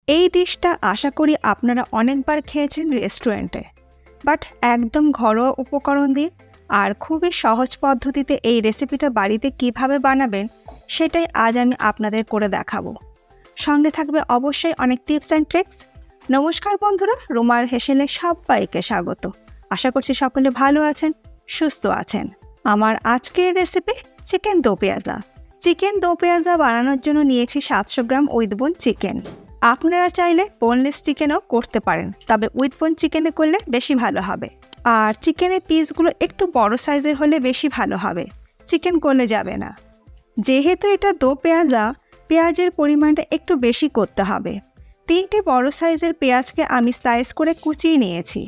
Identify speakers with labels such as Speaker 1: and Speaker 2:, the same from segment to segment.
Speaker 1: এই ডিশটা আশা করি আপনারা অনেকবার খেয়েছেন রেস্টুরেন্টে, বাট একদম ঘরোয়া উপকরণ দিয়ে আর খুবই সহজ পদ্ধতিতে এই রেসিপিটা বাড়িতে কিভাবে বানাবেন সেটাই আজ আমি আপনাদের করে দেখাবো। সঙ্গে থাকবে অবশ্যই অনেক টিপস অ্যান্ড ট্রিক্স। নমস্কার বন্ধুরা, রুমার হেসেলে সবাইকে স্বাগত। আশা করছি সকলে ভালো আছেন, সুস্থ আছেন। আমার আজকের রেসিপি চিকেন দো পেঁয়াজা। চিকেন দো পেঁয়াজা বানানোর জন্য নিয়েছি 700 গ্রাম উইথ বোন চিকেন। আপনারা চাইলে বোনলেস চিকেনও করতে পারেন, তবে উইথ বোন চিকেনে করলে বেশি ভালো হবে। আর চিকেনের পিসগুলো একটু বড় সাইজের হলে বেশি ভালো হবে, চিকেন গলে যাবে না। যেহেতু এটা দো পেঁয়াজা, পেঁয়াজের পরিমাণটা একটু বেশি করতে হবে। 3টে বড় সাইজের পেঁয়াজকে আমি স্লাইস করে কুচিয়ে নিয়েছি,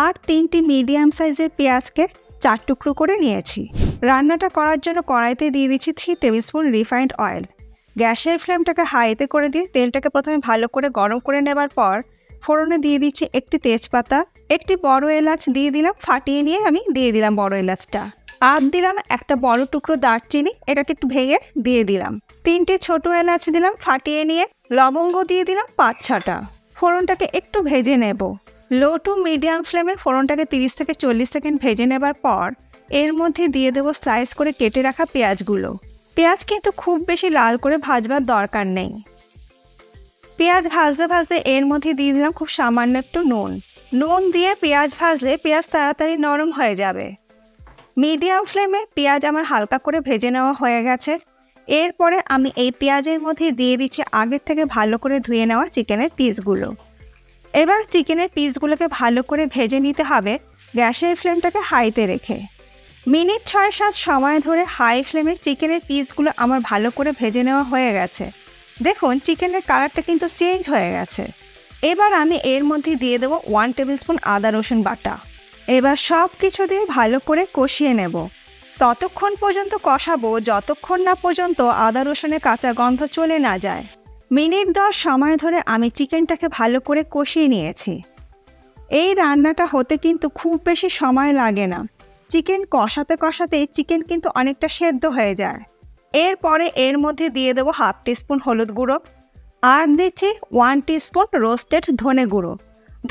Speaker 1: আর 3টি মিডিয়াম সাইজের পেঁয়াজকে 4 টুকরো করে নিয়েছি। রান্নাটা করার জন্য কড়াইতে দিয়ে দিচ্ছি 3 টেবিল স্পুন রিফাইন্ড অয়েল। গ্যাসের ফ্লেমটাকে হাইতে করে দিয়ে তেলটাকে প্রথমে ভালো করে গরম করে নেবার পর ফোড়নে দিয়ে দিচ্ছি একটি তেজপাতা, একটি বড় এলাচ দিয়ে দিলাম, ফাটিয়ে নিয়ে আমি দিয়ে দিলাম বড় এলাচটা। আর দিলাম একটা বড় টুকরো দারচিনি, এটাকে একটু ভেঙে দিয়ে দিলাম। 3টে ছোট এলাচ দিলাম ফাটিয়ে নিয়ে, লবঙ্গ দিয়ে দিলাম 5-6টা। ফোড়নটাকে একটু ভেজে নেব। লো টু মিডিয়াম ফ্লেমে ফোড়নটাকে 30 থেকে 40 সেকেন্ড ভেজে নেবার পর এর মধ্যে দিয়ে দেবো স্লাইস করে কেটে রাখা পেঁয়াজগুলো। পেঁয়াজ কিন্তু খুব বেশি লাল করে ভাজবার দরকার নেই। পেঁয়াজ ভাজতে ভাজতে এর মধ্যে দিয়ে দিলাম খুব সামান্য একটু নুন দিয়ে পেঁয়াজ ভাজলে পেঁয়াজ তাড়াতাড়ি নরম হয়ে যাবে। মিডিয়াম ফ্লেমে পেঁয়াজ আমার হালকা করে ভেজে নেওয়া হয়ে গেছে। এরপরে আমি এই পেঁয়াজের মধ্যে দিয়ে দিচ্ছি আগের থেকে ভালো করে ধুয়ে নেওয়া চিকেনের পিসগুলো। এবার চিকেনের পিসগুলোকে ভালো করে ভেজে নিতে হবে গ্যাসের ফ্লেমটাকে হাইতে রেখে। মিনিট 6-7 সময় ধরে হাই ফ্লেমে চিকেনের পিসগুলো আমার ভালো করে ভেজে নেওয়া হয়ে গেছে। দেখুন চিকেনের কালারটা কিন্তু চেঞ্জ হয়ে গেছে। এবার আমি এর মধ্যে দিয়ে দেবো 1 টেবিল স্পুন আদা রসুন বাটা। এবার সব কিছু দিয়ে ভালো করে কষিয়ে নেব। ততক্ষণ পর্যন্ত কষাবো যতক্ষণ না পর্যন্ত আদা রসুনের কাঁচা গন্ধ চলে না যায়। মিনিট 10 সময় ধরে আমি চিকেনটাকে ভালো করে কষিয়ে নিয়েছি। এই রান্নাটা হতে কিন্তু খুব বেশি সময় লাগে না। চিকেন কষাতে কষাতেই চিকেন কিন্তু অনেকটা সেদ্ধ হয়ে যায়। এরপরে এর মধ্যে দিয়ে দেবো 1/2 টিস্পুন হলুদ গুঁড়ো, আর দিচ্ছি 1 টিস্পুন রোস্টেড ধনে গুঁড়ো।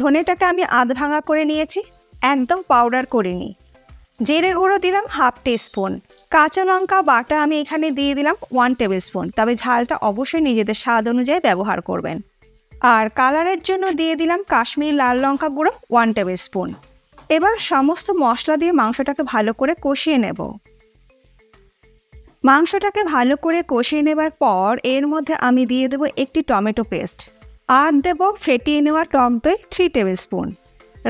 Speaker 1: ধনেটাকে আমি আধ ভাঙা করে নিয়েছি, একদম পাউডার করিনি। জিরে গুঁড়ো দিলাম 1/2 টিস্পুন। কাঁচা লঙ্কা বাটা আমি এখানে দিয়ে দিলাম 1 টেবিল স্পুন, তবে ঝালটা অবশ্যই নিজেদের স্বাদ অনুযায়ী ব্যবহার করবেন। আর কালারের জন্য দিয়ে দিলাম কাশ্মীরি লাল লঙ্কা গুঁড়ো 1 টেবিল স্পুন। এবার সমস্ত মশলা দিয়ে মাংসটাকে ভালো করে কষিয়ে নেব। মাংসটাকে ভালো করে কষিয়ে নেবার পর এর মধ্যে আমি দিয়ে দেবো একটি টমেটো পেস্ট, আর দেব ফেটিয়ে নেওয়া টক দই 3 টেবিল স্পুন।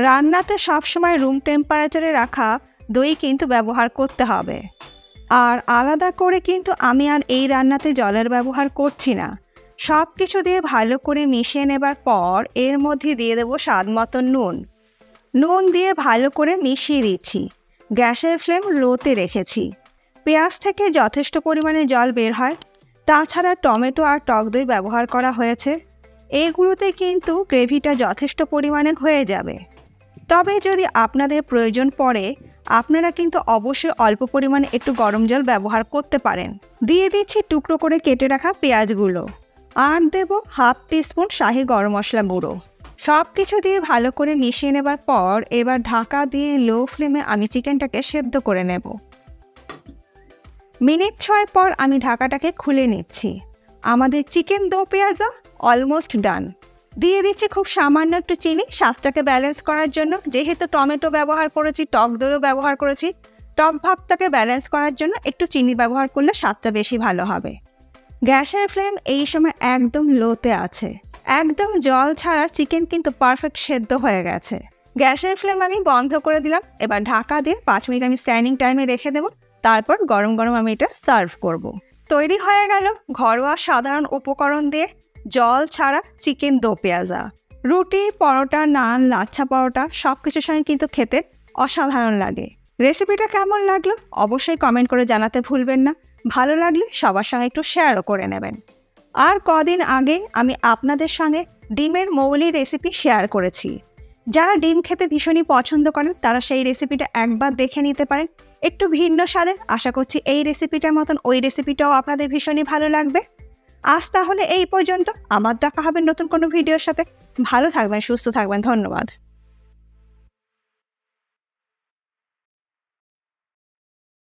Speaker 1: রান্নাতে সবসময় রুম টেম্পারেচারে রাখা দই কিন্তু ব্যবহার করতে হবে। আর আলাদা করে কিন্তু আমি আর এই রান্নাতে জলের ব্যবহার করছি না। সব কিছু দিয়ে ভালো করে মিশিয়ে নেবার পর এর মধ্যে দিয়ে দেবো স্বাদ মতো নুন দিয়ে ভালো করে মিশিয়ে দিচ্ছি। গ্যাসের ফ্লেম লোতে রেখেছি। পেঁয়াজ থেকে যথেষ্ট পরিমাণে জল বের হয়, তাছাড়া টমেটো আর টক দই ব্যবহার করা হয়েছে। এইগুলোতে কিন্তু গ্রেভিটা যথেষ্ট পরিমাণে হয়ে যাবে। তবে যদি আপনাদের প্রয়োজন পড়ে আপনারা কিন্তু অবশ্যই অল্প পরিমাণে একটু গরম জল ব্যবহার করতে পারেন। দিয়ে দিচ্ছি টুকরো করে কেটে রাখা পেঁয়াজগুলো, আর দেব 1/2 টিস্পুন শাহি গরম মশলা গুঁড়ো। সব কিছু দিয়ে ভালো করে মিশিয়ে নেবার পর এবার ঢাকা দিয়ে লো ফ্লেমে আমি চিকেনটাকে সেদ্ধ করে নেব। মিনিট 6 পর আমি ঢাকাটাকে খুলে নিচ্ছি। আমাদের চিকেন দো পেঁয়াজা অলমোস্ট ডান। দিয়ে দিচ্ছি খুব সামান্য একটু চিনি স্বাদটাকে ব্যালেন্স করার জন্য। যেহেতু টমেটো ব্যবহার করেছি, টক দইও ব্যবহার করেছি, টক ভাবটাকে ব্যালেন্স করার জন্য একটু চিনি ব্যবহার করলে স্বাদটা বেশি ভালো হবে। গ্যাসের ফ্লেম এই সময় একদম লোতে আছে। একদম জল ছাড়া চিকেন কিন্তু পারফেক্ট সেদ্ধ হয়ে গেছে। গ্যাসের ফ্লেম আমি বন্ধ করে দিলাম। এবার ঢাকা দিয়ে 5 মিনিট আমি স্ট্যান্ডিং টাইমে রেখে দেবো। তারপর গরম গরম আমি এটা সার্ভ করব। তৈরি হয়ে গেল ঘরোয়া সাধারণ উপকরণ দিয়ে জল ছাড়া চিকেন দো পেঁয়াজা। রুটি, পরোটা, নান, লাচ্ছা পরোটা সব কিছুর সঙ্গে কিন্তু খেতে অসাধারণ লাগে। রেসিপিটা কেমন লাগলো অবশ্যই কমেন্ট করে জানাতে ভুলবেন না। ভালো লাগলে সবার সঙ্গে একটু শেয়ারও করে নেবেন। আর কদিন আগে আমি আপনাদের সঙ্গে ডিমের মৌলি রেসিপি শেয়ার করেছি। যারা ডিম খেতে ভীষণই পছন্দ করেন তারা সেই রেসিপিটা একবার দেখে নিতে পারেন। একটু ভিন্ন স্বাদের। আশা করছি এই রেসিপিটার মতন ওই রেসিপিটাও আপনাদের ভীষণই ভালো লাগবে। আজ তাহলে এই পর্যন্ত, আমার দেখা হবে নতুন কোনো ভিডিওর সাথে। ভালো থাকবেন, সুস্থ থাকবেন, ধন্যবাদ।